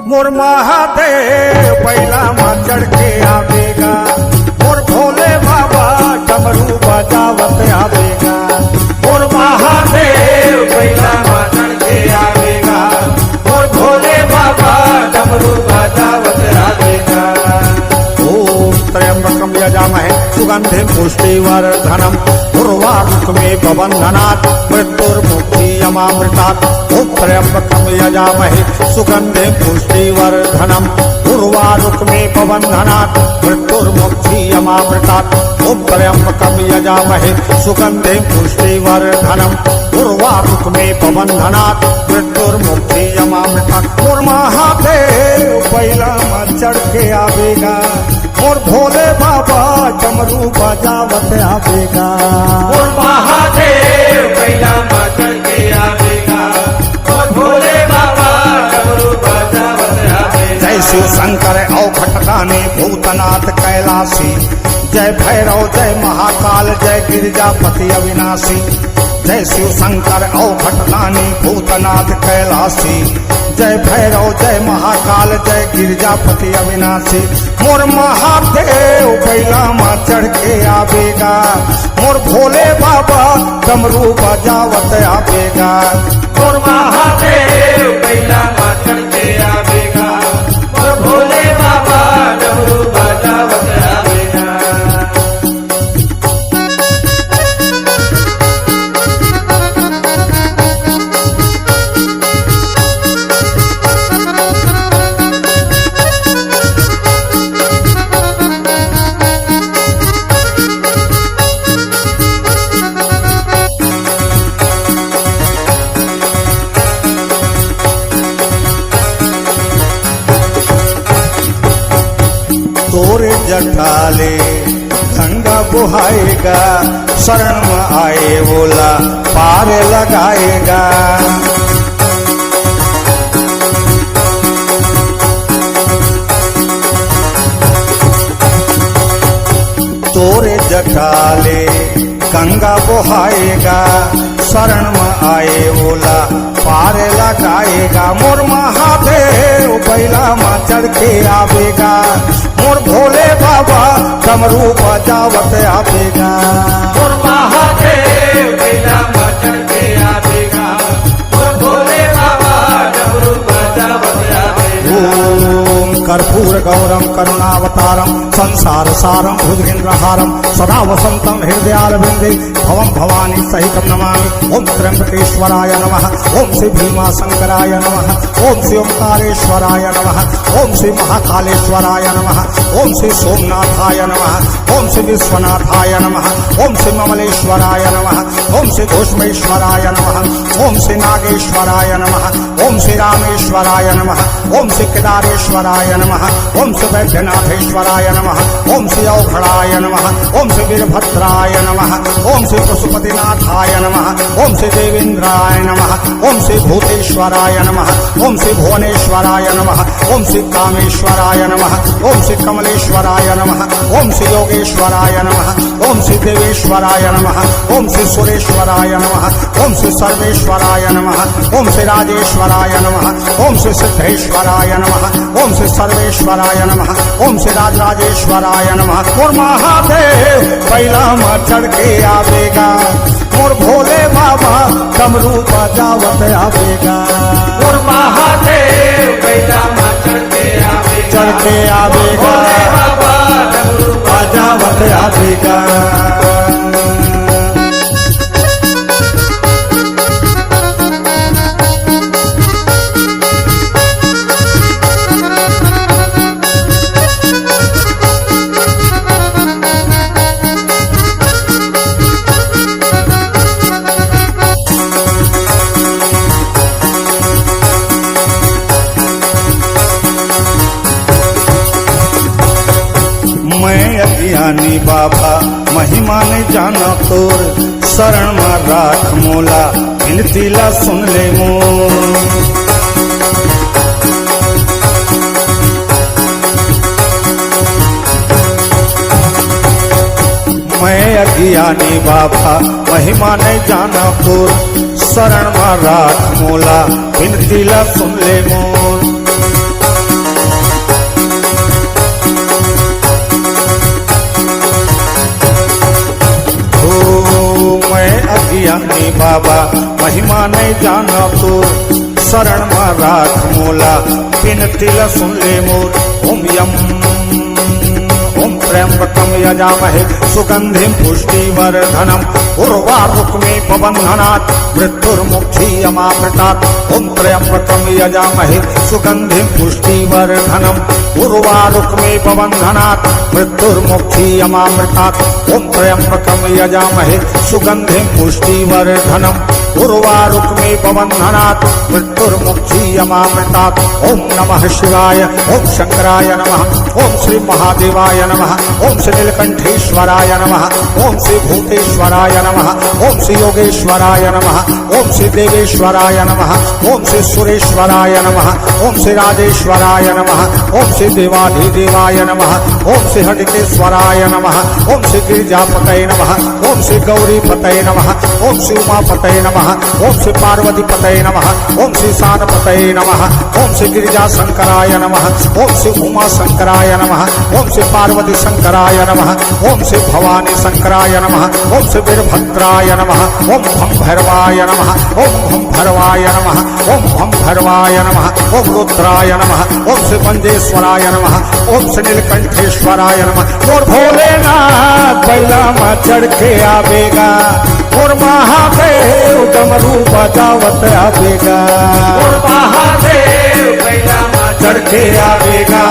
मोर महादेव बैला मा चढ़ के आवेगा, मोर भोले बाबा डमरू बजावत आवेगा। मोर महादेव बैला मा चढ़ के आवेगा, मोर भोले बाबा डमरू बजावत आवेगा। ओम त्र्यंबकम यजामहे सुगंधिं पुष्टिवर्धनम् उर्वारुकमेव बन्धनात् मृत्युर्मुक्तियमामृतात्। ओम त्र्यंबकम यजामहे सुगंधिं पुष्टिवर्धनम् उर्वारुकमेव बन्धनात् मृत्युर्मुक्तियमामृतात्। ओम त्र्यंबकम यजामहे सुगंधिं पुष्टिवर्धनम् उर्वारुकमेव बन्धनात् मृत्युर्मुक्तियमामृतात्। मोर महादेव बैला मा चढ़ के आवेगा, मोर भोले बाबा डमरू बजावत आवेगा। मोर महादेव बैला मा चढ़ के आवेगा, मोर भोले बाबा डमरू बजावत आवेगा। जय शिव शंकर औखट दानी भूतनाथ कैलासी, जय भैरव जय महाकाल जय गिरिजापति अविनाशी। जय शिव शंकर औखट दानी भूतनाथ कैलासी, जय भैरव जय महाकाल जय गिरिजापति अविनाशी। मोर महादेव बैला मा चढ़ के आवेगा, मोर भोले बाबा डमरू बजावत आवेगा। मोर महादेव बैला मा चढ़ के आवेगा, मोर भोले बाबा डमरू बजावत आवेगा। तोरे जटाले गंगा बुहाएगा, शरण में आए बोला पार लगाएगा। तोरे जटाले गंगा बुहाएगा, शरण में आए बोला पार लगाएगा। मोर महादेव बैला मा चढ़ के आवेगा, मोर भोले बाबा डमरू बजावत आवेगा। मोर महादेव बैला मा चढ़ के आवेगा, मोर भोले बाबा डमरू बजावत आवेगा। ओम कर्पूर गौरम करुणावतारम संसार सारम भुजगेन्द्रहारम सदा वसंतम हृदयारविंदे भवम भवानी सहितम नमामि। ओम त्र्यंबकेश्वराय नमः, ओम श्री भीमा शंकराय नमः, ओम श्री ओंकारेश्वराय नमः, ओम श्री महाकालेश्वराय नमः, ओम श्री सोमनाथाय नमः, ओम श्री विश्वनाथाय नमः, ओम श्री ममलेश्वराय नमः, ओम श्री घोषमेश्वराय नमः, ओम श्री नागेश्वराय नमः, ओम श्री रामेश्वराय नमः, ओम श्री केदारेश्वराय नमः, ओम श्री वैद्यनाथेश्वराय नमः, ओम श्री औघड़ाय नमः, ओम श्री वीरभद्राय नमः, ओम श्री पशुपतिनाथाय नमः, ओम श्री देवेन्द्राय नमः, ओम श्री भूतेश्वराय नमः, ओम श्री भुवनेश्वराय नमः, ओम श्री कामेश्वराय नमः, ओम श्री कमलेश्वराय नमः, ओम श्री योगेश्वराय नमः, ओम श्री देवेश्वराय नमः, ओम श्री सुरेश्वराय नमः, ओम श्री सर्वेश्वराय नमः, ओम श्री राजेश्वराय नमः, ओम श्री सिद्धेश्वराय नमः, ओम श्री सर्वेश्वराय नमः, ओम श्री राजराजेश्वराय नमः। मोर महादेव बैला मा चढ़ के आवेगा, मोर भोले बाबा डमरू बजावत आवेगा। मोर महादेव बैला मा चढ़ के आवेगा, चढ़ के आवेगा, भोले बाबा डमरू बजावत आवेगा। मैं अज्ञानी बाबा महिमा ने जाना तोर, शरण में राख मोला विनती ला सुन ले मोर। मैं अज्ञानी बाबा महिमा नहीं जाना तोर, शरण में राख मोला विनती ला सुन ले मोर। कियानी बाबा महिमा नहीं जाना तोर शरण में राख मोला बिनती ला सुन ले मोर ओम यम ओम त्र्यंबकम यजामहे सुगंधिम पुष्टिवर्धनम उर्वारुकमे पबंधनात् मृत्युर्मुक्षीयमामृतात् ओम त्र्यंबकम यजामहे सुगंधिम पुष्टिवर्धनम उर्वारुकमे पबंधनात् मृत्युर्मुक्षीयमामृतात् ओम त्र्यंबकम यजामहे सुगंधिम पुष्टिवर्धनम उर्वारुकमे पबंधनात् मृत्युर्मुक्षीयमामृतात् ओम नमः शिवाय ओम शंकराय नमः ओम श्री महादेवाय नमः ओम श्री नीलकंठेश्वराय नमः ओम श्री भूतेश्वराय नमः ओम श्री योगेश्वराय नमः ओम श्री देवेश्वराय नमः ओम श्री सुरेश्वराय नमः ओम श्री राजेश्वराय नमः ओम श्री देवाधिदेवाय नमः ओम श्री हरिकेश्वराय नमः ओम श्री गिरिजापतये नमः ओम श्री गौरीपतये नमः ओम श्री उमापतये नमः ओम श्री पार्वतीपतये नमः ओम श्री शानपतये नमः ओम श्री गिरिजा शंकराय नमः ओम श्री उमा शंकराय नमः ओम श्री पार्वती शंकराय नमः ओम श्री भवानी शंकराय नमः ओम श्री वीरभद्राय नमः ओम भम भैरवाय नमः ओम भम भैरवाय नमः ओम भम भैरवाय नमः ओम रुद्राय नमः ओम श्री पंजेश्वराय नमः ओम श्री नीलकंठेश्वराय नमः और भोलेनाथ बैला में चढ़ के आवेगा और महादेव डमरू बजावत आवेगा और महादेव बैला माँ चढ़ के आवेगा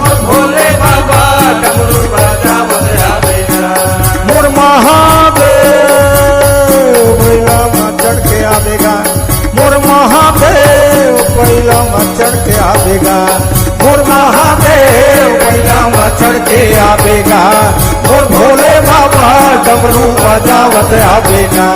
और भोले बाबा डमरू बजावत आवेगा मोर महादेव बैला में चढ़ के आवेगा मोर महादेव बैला में चढ़ के आवेगा मोर महादेव बैला में चढ़ के आवेगा मोर भोले बाबा डमरू बजावत आवेगा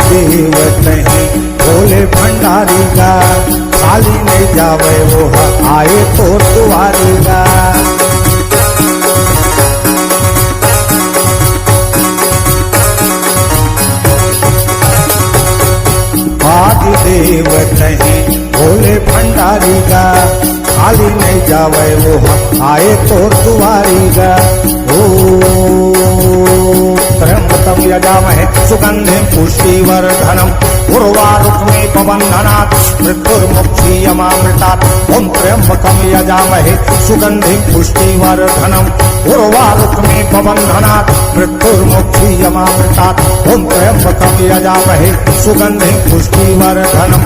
देव नहीं भोले भंडारी का खाली नहीं जावे वो आए तो दुआरी का आदि देव नहीं भोले भंडारी का खाली नहीं जावे वो आए तो दुआरी का ओ त्र्यंबकम यजामहे सुगंधिम पुष्टिवर्धनम उर्वारुकमे पबंधनात् मृत्युर्मुक्षीयमामृतात् ओम त्र्यंबकम यजामहे सुगंधिम पुष्टिवर्धनम उर्वारुकमे पबंधनात् मृत्युर्मुक्षीयमामृतात् ओम त्र्यंबकम यजामहे सुगंधिम पुष्टिवर्धनम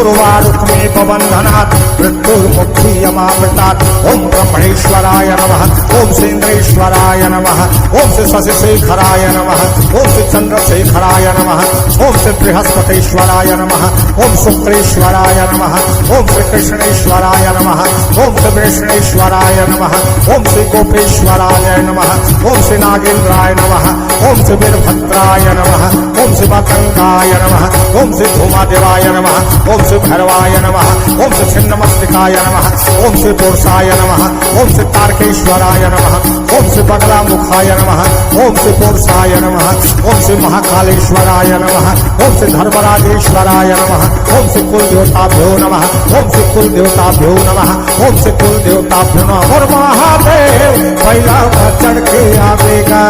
उर्वारुकमे पबंधनात् मृत्युर्मुक्षीयमामृतात् ओम ब्रह्मणेश्वराय नमः ओम श्रीन्द्रेश्वराय नमः ओम श्री शशिशेखराय नमः ओम श्री चंद्रशेखराय नमः ओम श्री बृहस्पतिश्वराय नमः ओम शुक्रेश्वराय नमः ओम श्री कृष्णेश्वराय नमः ओम श्री वैष्णेश्वराय नमः ओम श्री गोपेश्वराय नमः ओम श्री नागेंद्राय नमः ओम श्री वीरभद्राय नमः ओम श्री मतंगाय नमः ओम श्री धूमादेवाय नमः ओम श्री भैरवाय नमः ओम श्री छिन्नमस्तिकाय नमः ओम श्री पुरुषाय नमः ओम श्री तारकेश्वराय नमः ओम श्री बगलामुखाय नमः ओम श्री पुरुषाय नमः ओम श्री महाकालेश्वराय नमः ओम श्री धर्मराजेश्वराय नमः ओम श्री कुल देवताभ्यो नमः ओम श्री कुल देवताभ्यो नमः ओम श्री कुल देवताभ्यो नमः और महादेव पहला चढ़ के आवेगा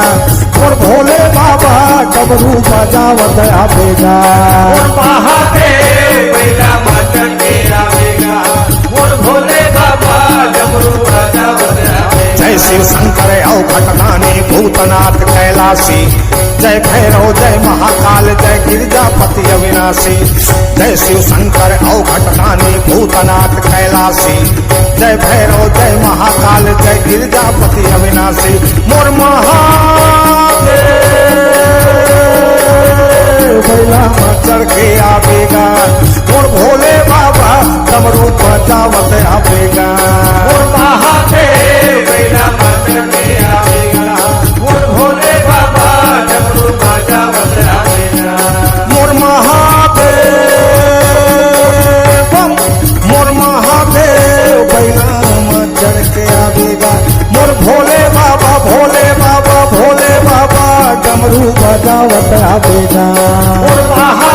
और भोले बाबा डमरू बजावत आवेगा और महादेव बैला माँ चढ़ के आवेगा और भोले बाबा डमरू बजावत आवेगा जय शिव शंकर अवघटनानी भूतनाथ कैलासी जय भैरव जय महाकाल जय गिरिजापति अविनाशी जय शिव शंकर अवघटनानी भूतनाथ कैलासी जय भैरव जय महाकाल जय गिरिजापति अविनाशी मोर महादेव भैला चढ़ के आवेगा और भोले बाबा डमरू बजावत आवेगा और महादेव बैला माँ चढ़ के आवेगा और भोले बाबा डमरू बजावत आवेगा मोर महादेव बजावत आवेगा। बोल महादेव